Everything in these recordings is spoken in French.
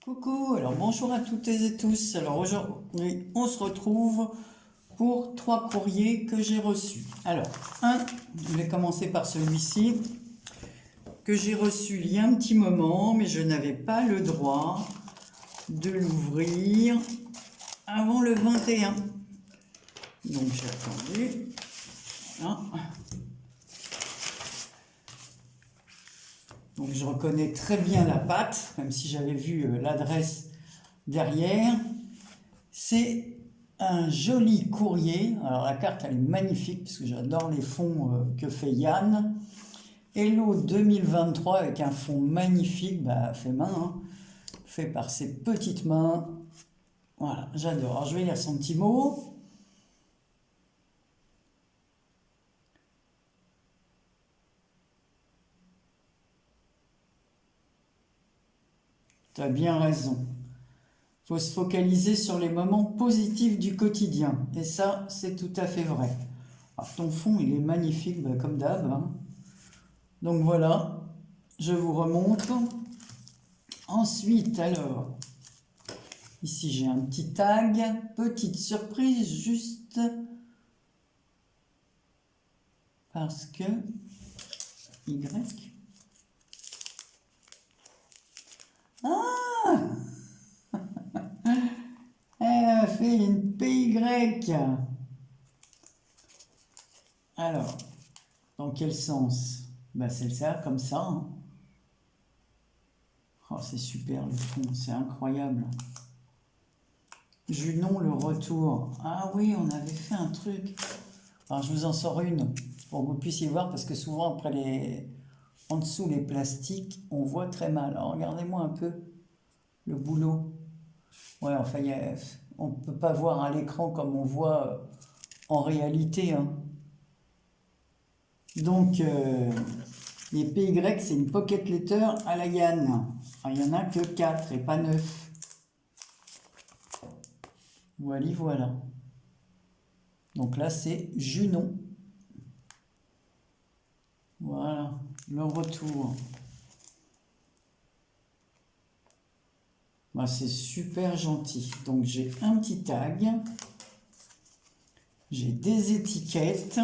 Coucou, alors bonjour à toutes et tous. Alors aujourd'hui, on se retrouve pour 3 courriers que j'ai reçus. Alors, je vais commencer par celui-ci que j'ai reçu il y a un petit moment, mais je n'avais pas le droit de l'ouvrir avant le 21. Donc j'ai attendu. Voilà. Donc je reconnais très bien la pâte, même si j'avais vu l'adresse derrière. C'est un joli courrier. Alors la carte elle est magnifique parce que j'adore les fonds que fait Yann. Hello 2023 avec un fond magnifique, fait main, hein, fait par ses petites mains. Voilà, j'adore. Alors je vais lire son petit mot. Tu as bien raison. Il faut se focaliser sur les moments positifs du quotidien. Et ça, c'est tout à fait vrai. Alors, ton fond, il est magnifique, comme d'hab, hein. Donc voilà, je vous remontre. Ensuite, alors, ici j'ai un petit tag. Petite surprise, juste parce que Y. Ah! Elle a fait une PY. Alors, dans quel sens? C'est ça, comme ça, hein. Oh, c'est super le fond, c'est incroyable. Junon, le retour. Ah oui, on avait fait un truc. Alors, je vous en sors une pour que vous puissiez voir, parce que souvent, après en dessous, les plastiques, on voit très mal. Alors, regardez-moi un peu le boulot. Ouais, enfin, on ne peut pas voir à l'écran comme on voit en réalité, hein. Donc, les PY, c'est une pocket letter à la Yann. Il n'y en a que 4 et pas 9. Voilà. Donc là, c'est Junon. Voilà, le retour. C'est super gentil. Donc j'ai un petit tag. J'ai des étiquettes.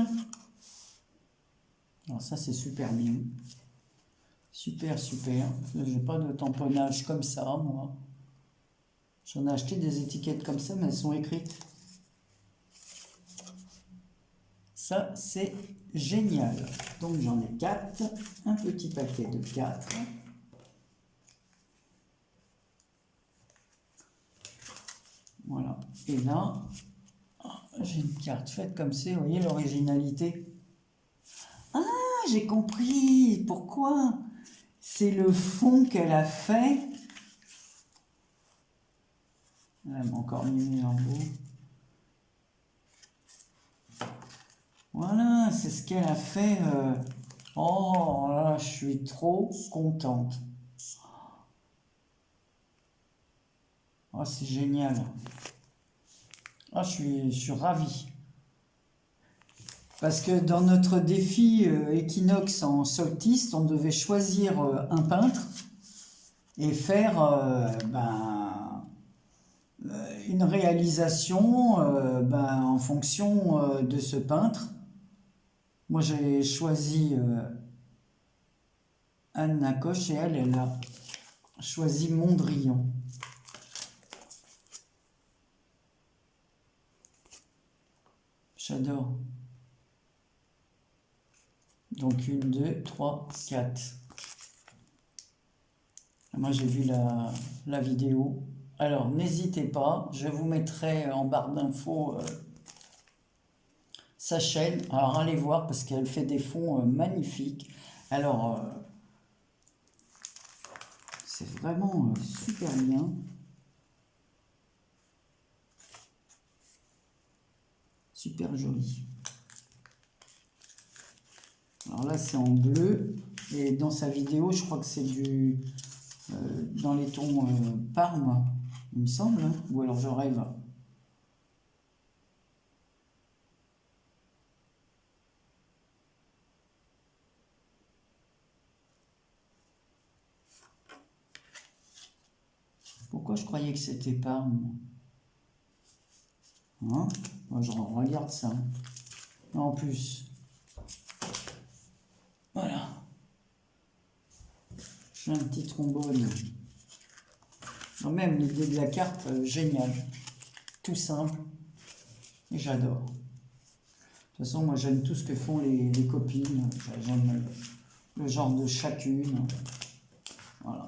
Alors ça, c'est super bien. Super. J'ai pas de tamponnage comme ça, moi. J'en ai acheté des étiquettes comme ça, mais elles sont écrites. Ça, c'est génial. Donc j'en ai 4. Un petit paquet de 4. Voilà. Et là, j'ai une carte faite comme ça. Vous voyez l'originalité? Ah, j'ai compris. Pourquoi? C'est le fond qu'elle a fait. Elle m'a encore mis en haut. Voilà, c'est ce qu'elle a fait. Oh là, je suis trop contente. Oh, c'est génial. Ah, je suis ravi. Parce que dans notre défi équinoxe en solstice, on devait choisir un peintre et faire une réalisation en fonction de ce peintre. Moi, j'ai choisi Anne Nacoche et elle a choisi Mondrian. J'adore. Donc 1, 2, 3, 4. Moi j'ai vu la vidéo. Alors n'hésitez pas, je vous mettrai en barre d'infos sa chaîne. Alors allez voir parce qu'elle fait des fonds magnifiques. Alors c'est vraiment super bien. Super joli. Alors là c'est en bleu et dans sa vidéo je crois que c'est dans les tons Parme, il me semble, hein, ou alors je rêve. pourquoi je croyais que c'était pas... Hein? Moi, je regarde ça. En plus. Voilà. J'ai un petit trombone. Non, même l'idée de la carte, géniale. Tout simple. Et j'adore. De toute façon, moi, j'aime tout ce que font les copines. J'aime le genre de chacune. Voilà.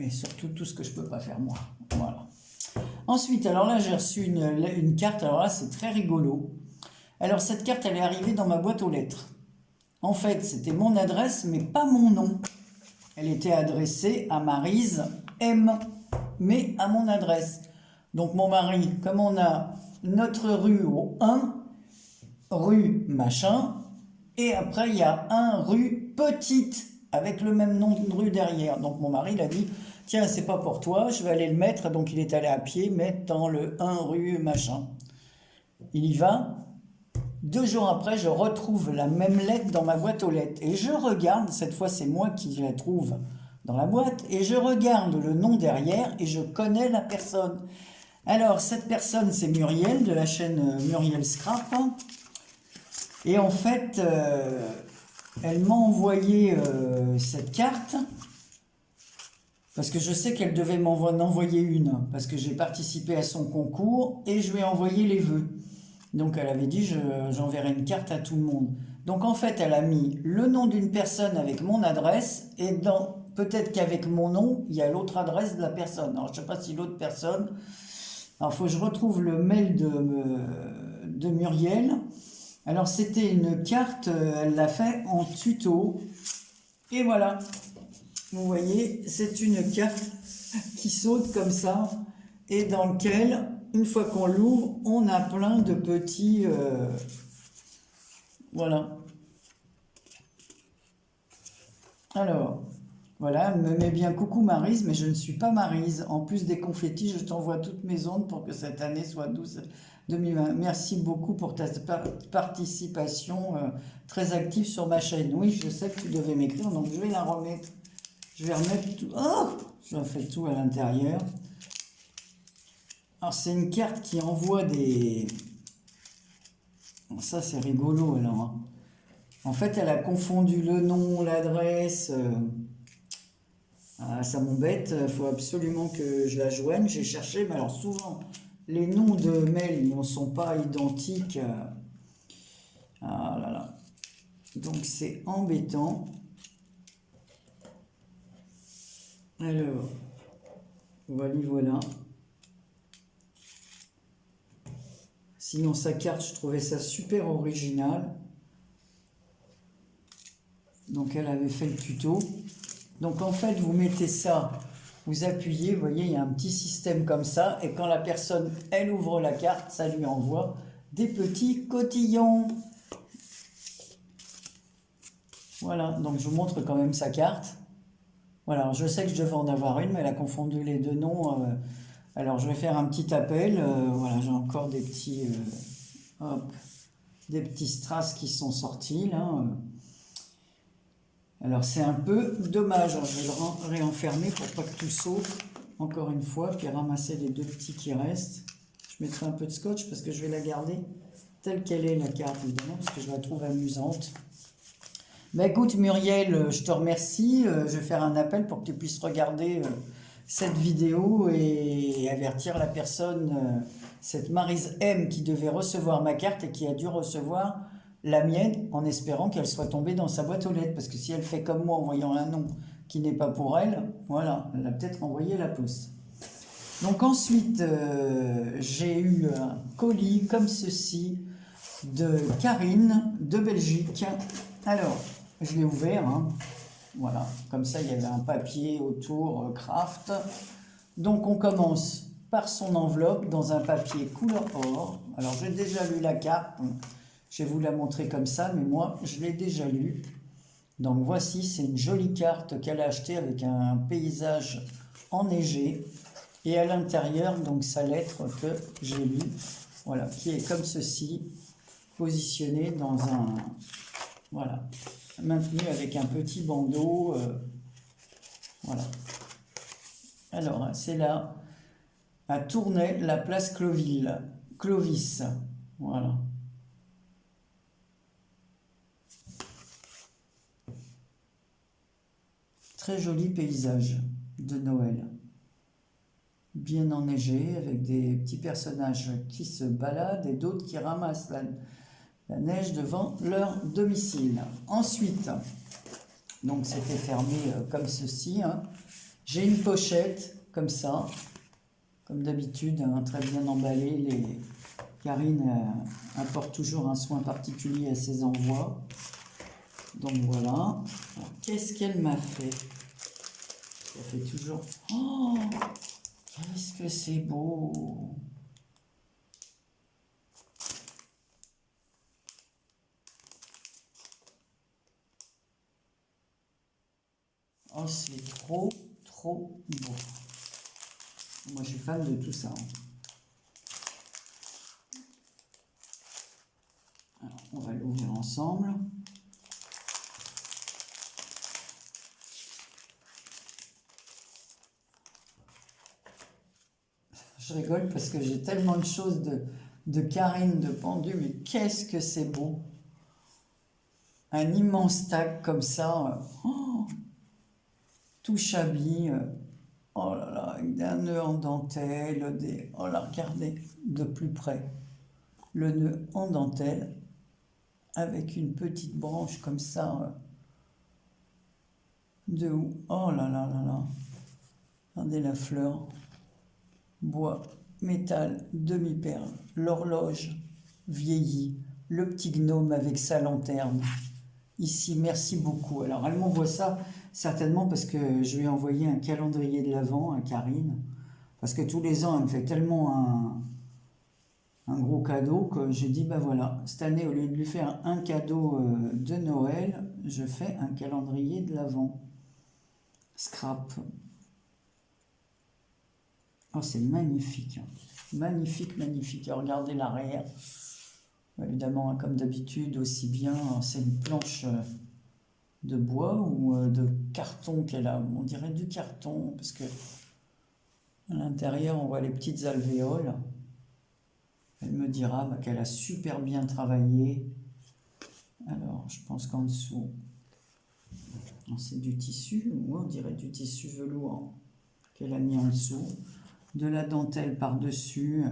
Et surtout, tout ce que je peux pas faire, moi. Voilà. Ensuite, alors là, j'ai reçu une carte. Alors là, c'est très rigolo. Alors, cette carte, elle est arrivée dans ma boîte aux lettres. En fait, c'était mon adresse, mais pas mon nom. Elle était adressée à Maryse M, mais à mon adresse. Donc, mon mari, comme on a notre rue au 1, rue machin, et après, il y a un rue petite, avec le même nom de rue derrière. Donc, mon mari, il a dit... Tiens, c'est pas pour toi, je vais aller le mettre. Donc, il est allé à pied, mettre dans le 1 rue machin. Il y va. 2 jours après, je retrouve la même lettre dans ma boîte aux lettres. Et je regarde, cette fois, c'est moi qui la trouve dans la boîte. Et je regarde le nom derrière et je connais la personne. Alors, cette personne, c'est Muriel, de la chaîne Muriel Scrap. Et en fait, elle m'a envoyé cette carte. Parce que je sais qu'elle devait m'en envoyer une, parce que j'ai participé à son concours et je lui ai envoyé les vœux. Donc elle avait dit j'enverrai une carte à tout le monde. Donc en fait elle a mis le nom d'une personne avec mon adresse et peut-être qu'avec mon nom il y a l'autre adresse de la personne. Alors je ne sais pas si l'autre personne... Alors il faut que je retrouve le mail de Muriel. Alors c'était une carte, elle l'a fait en tuto et voilà. Vous voyez, c'est une carte qui saute comme ça et dans lequel, une fois qu'on l'ouvre, on a plein de petits... voilà. Alors, voilà, elle me met bien coucou Maryse, mais je ne suis pas Maryse. En plus des confettis, je t'envoie toutes mes ondes pour que cette année soit douce 2020. Merci beaucoup pour ta participation très active sur ma chaîne. Oui, je sais que tu devais m'écrire, donc je vais la remettre. Je vais remettre tout. Oh, je refais tout à l'intérieur. Alors, c'est une carte qui envoie des... Ça, c'est rigolo, alors. Hein. En fait, elle a confondu le nom, l'adresse. Ah, ça m'embête. Il faut absolument que je la joigne. J'ai cherché, mais alors souvent, les noms de mails ne sont pas identiques. Ah là là. Donc, c'est embêtant. Alors, voilà. Sinon, sa carte, je trouvais ça super original. Donc, elle avait fait le tuto. Donc, en fait, vous mettez ça, vous appuyez, vous voyez, il y a un petit système comme ça. Et quand la personne, elle ouvre la carte, ça lui envoie des petits cotillons. Voilà, donc je vous montre quand même sa carte. Voilà, je sais que je devais en avoir une, mais elle a confondu les deux noms. Alors, je vais faire un petit appel. Voilà, j'ai encore des petits, des petits strass qui sont sortis, là. Alors, c'est un peu dommage. Alors, je vais le réenfermer pour pas que tout saute, encore une fois, puis ramasser les 2 petits qui restent. Je mettrai un peu de scotch parce que je vais la garder telle qu'elle est, la carte, évidemment, parce que je la trouve amusante. Bah écoute Muriel, je te remercie. Je vais faire un appel pour que tu puisses regarder cette vidéo et avertir la personne, cette Maryse M qui devait recevoir ma carte et qui a dû recevoir la mienne en espérant qu'elle soit tombée dans sa boîte aux lettres. Parce que si elle fait comme moi en voyant un nom qui n'est pas pour elle, voilà, elle a peut-être envoyé la poste. Donc ensuite, j'ai eu un colis comme ceci de Karine de Belgique. Alors, je l'ai ouvert, hein. Voilà, comme ça il y avait un papier autour craft. Donc on commence par son enveloppe dans un papier couleur or. Alors j'ai déjà lu la carte, je vais vous la montrer comme ça, mais moi je l'ai déjà lu. Donc voici, c'est une jolie carte qu'elle a achetée avec un paysage enneigé. Et à l'intérieur, donc sa lettre que j'ai lue, voilà, qui est comme ceci, positionnée dans un... Voilà, maintenu avec un petit bandeau. Voilà. Alors, c'est là. à Tournai, la place Clovis. Voilà. Très joli paysage de Noël. Bien enneigé, avec des petits personnages qui se baladent et d'autres qui ramassent la neige devant leur domicile. Ensuite, donc c'était fermé comme ceci. Hein. J'ai une pochette comme ça, comme d'habitude, hein, très bien emballée. Karine apporte toujours un soin particulier à ses envois. Donc voilà. Qu'est-ce qu'elle m'a fait? Elle fait toujours... Oh, qu'est-ce que c'est beau! Oh, c'est trop beau. Moi, je suis fan de tout ça. Hein. Alors, on va l'ouvrir ensemble. Je rigole parce que j'ai tellement de choses de Karine, de pendu, mais qu'est-ce que c'est beau! Un immense tag comme ça, tout chablis, oh là là, avec un nœud en dentelle, oh là, regardez de plus près, le nœud en dentelle, avec une petite branche comme ça, de haut, oh là là là là, regardez la fleur, bois, métal, demi-perle, l'horloge vieillie, le petit gnome avec sa lanterne. Ici, merci beaucoup. Alors, elle m'envoie ça certainement parce que je lui ai envoyé un calendrier de l'Avent à Karine. Parce que tous les ans, elle me fait tellement un gros cadeau que j'ai dit, ben voilà, cette année, au lieu de lui faire un cadeau de Noël, je fais un calendrier de l'Avent. Scrap. Oh, c'est magnifique. Magnifique, magnifique. Regardez l'arrière. Évidemment, comme d'habitude, aussi bien, c'est une planche de bois ou de carton qu'elle a. On dirait du carton, parce que à l'intérieur, on voit les petites alvéoles. Elle me dira qu'elle a super bien travaillé. Alors, je pense qu'en dessous, c'est du tissu, ou on dirait du tissu velours qu'elle a mis en dessous. De la dentelle par-dessus.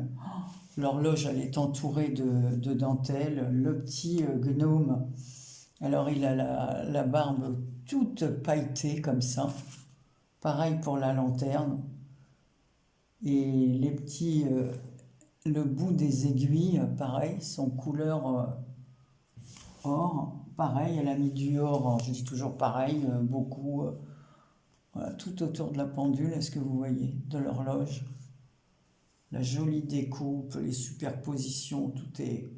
L'horloge, elle est entourée de dentelle. Le petit gnome, alors il a la barbe toute pailletée comme ça. Pareil pour la lanterne. Et les petits, le bout des aiguilles, pareil, sont couleur or. Pareil, elle a mis du or, je dis toujours pareil, beaucoup, voilà, tout autour de la pendule, est-ce que vous voyez, de l'horloge. La jolie découpe, les superpositions, tout est...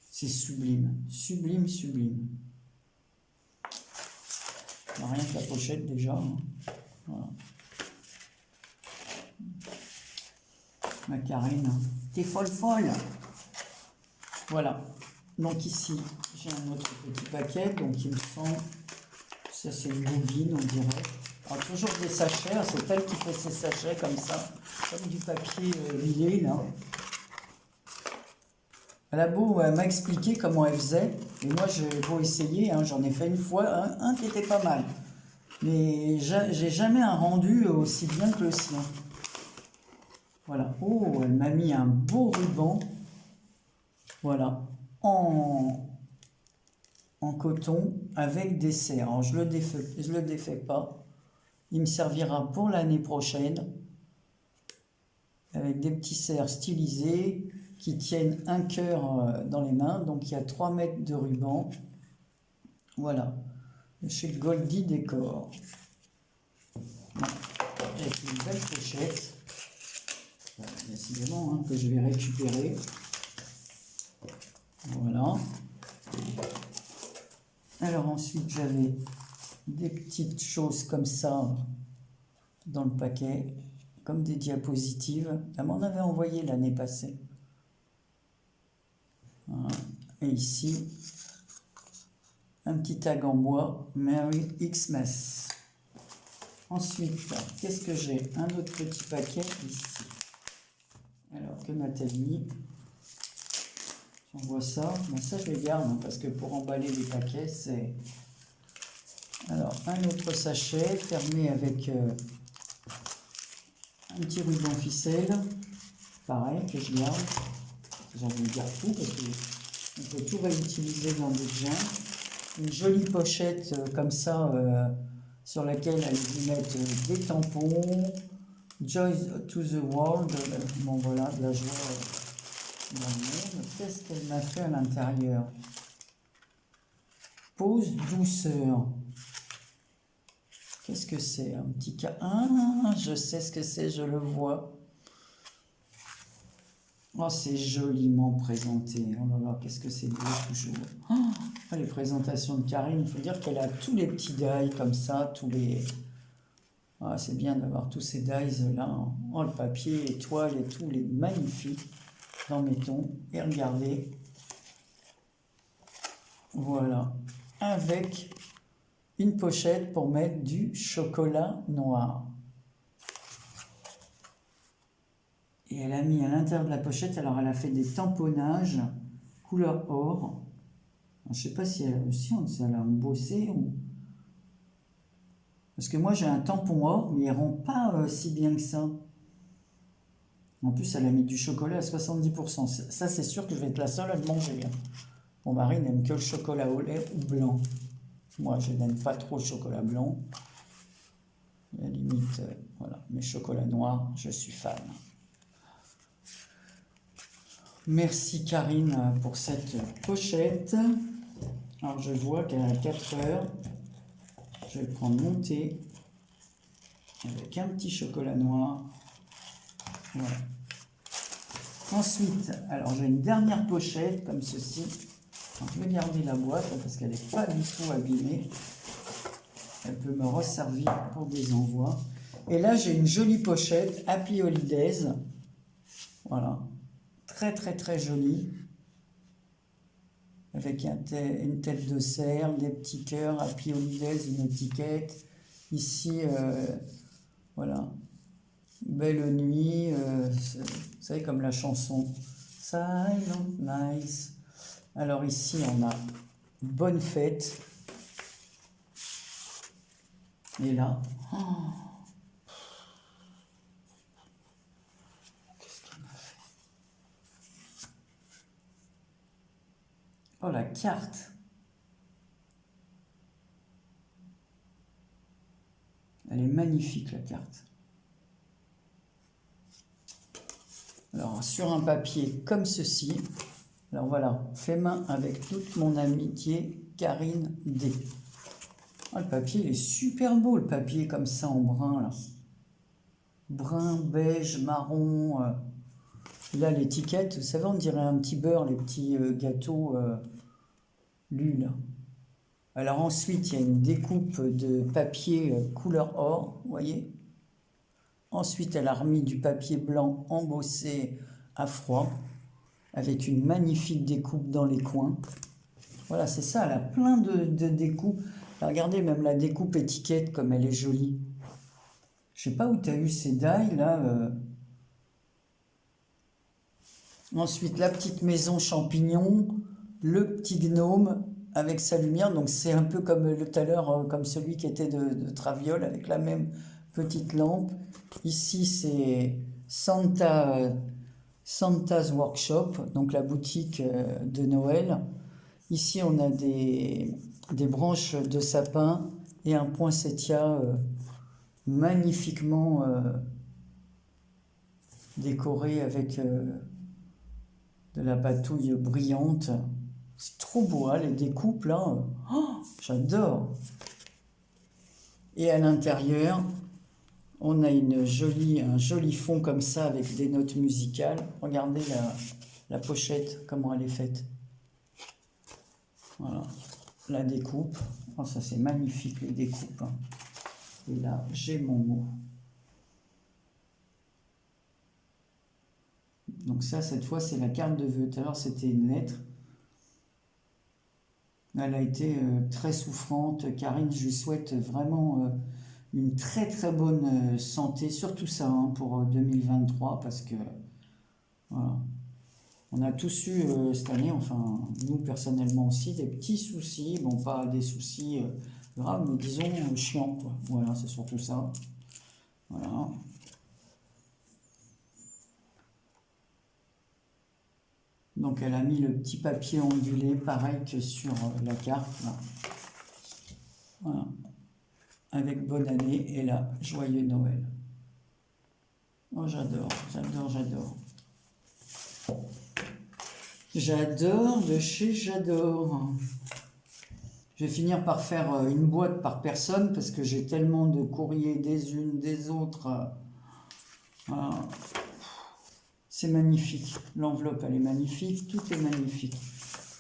C'est sublime, sublime, sublime. Rien que la pochette déjà. Hein. Voilà. Ma Karine, t'es folle. Voilà. Donc ici, j'ai un autre petit paquet. Donc il me semble, ça c'est une bobine, on dirait. Alors toujours des sachets, hein, c'est elle qui fait ses sachets comme ça, comme du papier huilé là. Elle a beau m'a expliqué comment elle faisait, et moi j'ai beau essayer, hein, j'en ai fait une fois, un qui était pas mal. Mais j'ai jamais un rendu aussi bien que le sien. Voilà. Oh, elle m'a mis un beau ruban. Voilà. En coton avec des cercles. Alors, je le défais pas. Il me servira pour l'année prochaine. Avec des petits cercles stylisés qui tiennent un cœur dans les mains. Donc, il y a 3 mètres de ruban. Voilà. Chez Goldie Décor. Voilà. Avec une belle pochette. Décidément, hein, que je vais récupérer. Voilà. Alors ensuite, j'avais des petites choses comme ça dans le paquet, comme des diapositives. Elle m'en avait envoyé l'année passée. Voilà. Et ici, un petit tag en bois, Merry Xmas. Ensuite, qu'est-ce que j'ai? Un autre petit paquet ici. Alors, que m'a-t-elle mis? J'envoie ça. Ben, ça, je les garde, hein, parce que pour emballer les paquets, c'est... Alors, un autre sachet fermé avec un petit ruban ficelle. Pareil, que je garde. J'en garde tout, parce qu'on peut tout réutiliser dans des gens. Une jolie pochette comme ça, sur laquelle elle y mettre des tampons. Joy to the world. Bon, voilà, de la joie dans le monde. Qu'est-ce qu'elle m'a fait à l'intérieur? Pause douceur. Qu'est-ce que c'est? Un petit cas. Ah, je sais ce que c'est, je le vois. Oh, c'est joliment présenté. Oh là là, qu'est-ce que c'est beau toujours. Oh, les présentations de Karine, il faut dire qu'elle a tous les petits dies comme ça, tous les... Ah, c'est bien d'avoir tous ces dies là. Oh, le papier, les toiles et tout, les magnifiques dans mes tons. Et regardez. Voilà. Avec une pochette pour mettre du chocolat noir. Et elle a mis à l'intérieur de la pochette, alors elle a fait des tamponnages couleur or. Je ne sais pas si elle, si elle a embossé ou... Parce que moi j'ai un tampon or, mais il ne rend pas si bien que ça. En plus, elle a mis du chocolat à 70%. Ça, c'est sûr que je vais être la seule à le manger. Mon mari n'aime que le chocolat au lait ou blanc. Moi, je n'aime pas trop le chocolat blanc. À la limite, voilà. Mais chocolat noir, je suis fan. Merci Karine pour cette pochette. Alors je vois qu'elle a 4 heures. Je vais prendre mon thé avec un petit chocolat noir. Voilà. Ensuite, alors j'ai une dernière pochette comme ceci. Alors, je vais garder la boîte parce qu'elle n'est pas du tout abîmée. Elle peut me resservir pour des envois. Et là j'ai une jolie pochette Happy Holidays. Voilà. Très très très jolie, avec une tête de cerf, des petits cœurs, Happy Holidays, une étiquette. Ici, voilà, Belle nuit, vous savez comme la chanson Silent Night. Alors ici on a Bonne fête. Et là, oh, oh, la carte. Elle est magnifique, la carte. Alors, sur un papier comme ceci. Alors voilà, fait main avec toute mon amitié, Karine D. Oh, le papier, il est super beau, le papier comme ça en brun, là. Brun, beige, marron. Là, l'étiquette, vous savez, on dirait un petit beurre, les petits gâteaux lus, là. Alors ensuite, il y a une découpe de papier couleur or, vous voyez. Ensuite, elle a remis du papier blanc embossé à froid, avec une magnifique découpe dans les coins. Voilà, c'est ça, elle a plein de découpes. Là, regardez, même la découpe étiquette, comme elle est jolie. Je sais pas où tu as eu ces die, là. Ensuite, la petite maison champignon, le petit gnome avec sa lumière. Donc, c'est un peu comme tout à l'heure, comme celui qui était de Traviole, avec la même petite lampe. Ici, c'est Santa's Workshop, donc la boutique de Noël. Ici, on a des branches de sapin et un poinsettia magnifiquement décoré avec de la patouille brillante. C'est trop beau, hein, les découpes là. Oh, j'adore. Et à l'intérieur, on a un joli fond comme ça avec des notes musicales. Regardez la pochette, comment elle est faite. Voilà, la découpe. Oh, ça c'est magnifique les découpes. Et là, j'ai mon mot. Donc ça, cette fois, c'est la carte de vœux. Tout à l'heure, c'était une lettre. Elle a été très souffrante. Karine, je lui souhaite vraiment une très très bonne santé, surtout ça hein, pour 2023, parce que voilà. On a tous eu cette année, enfin nous personnellement aussi, des petits soucis, bon pas des soucis graves, mais disons chiants quoi. Voilà, c'est surtout ça. Voilà. Donc elle a mis le petit papier ondulé, pareil que sur la carte. Là. Voilà. Avec bonne année et là, joyeux Noël. Oh j'adore, j'adore, j'adore. J'adore de chez J'adore. Je vais finir par faire une boîte par personne parce que j'ai tellement de courriers des unes, des autres. Voilà. C'est magnifique. L'enveloppe, elle est magnifique. Tout est magnifique.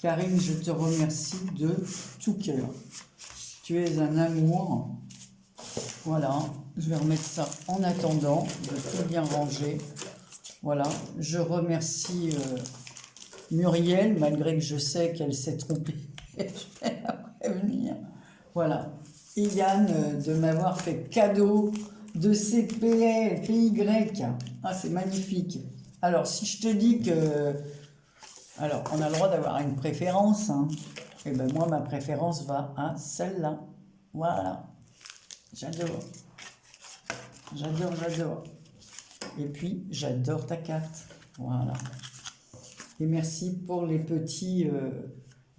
Karine, je te remercie de tout cœur. Tu es un amour. Voilà. Je vais remettre ça en attendant de tout bien ranger. Voilà. Je remercie Muriel, malgré que je sais qu'elle s'est trompée. Je vais la prévenir. Voilà. Et Yann, de m'avoir fait cadeau de ces PY. Ah, c'est magnifique. Alors, si je te dis que... Alors, on a le droit d'avoir une préférence. Hein. Et ben moi, ma préférence va à celle-là. Voilà. J'adore. J'adore, j'adore. Et puis, j'adore ta carte. Voilà. Et merci pour les petits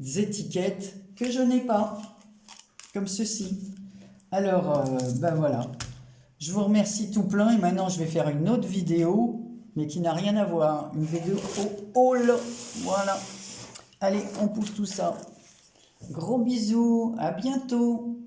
étiquettes que je n'ai pas. Comme ceci. Alors, ben voilà. Je vous remercie tout plein. Et maintenant, je vais faire une autre vidéo, mais qui n'a rien à voir. Une vidéo au haul. Voilà. Allez, on pousse tout ça. Gros bisous. À bientôt.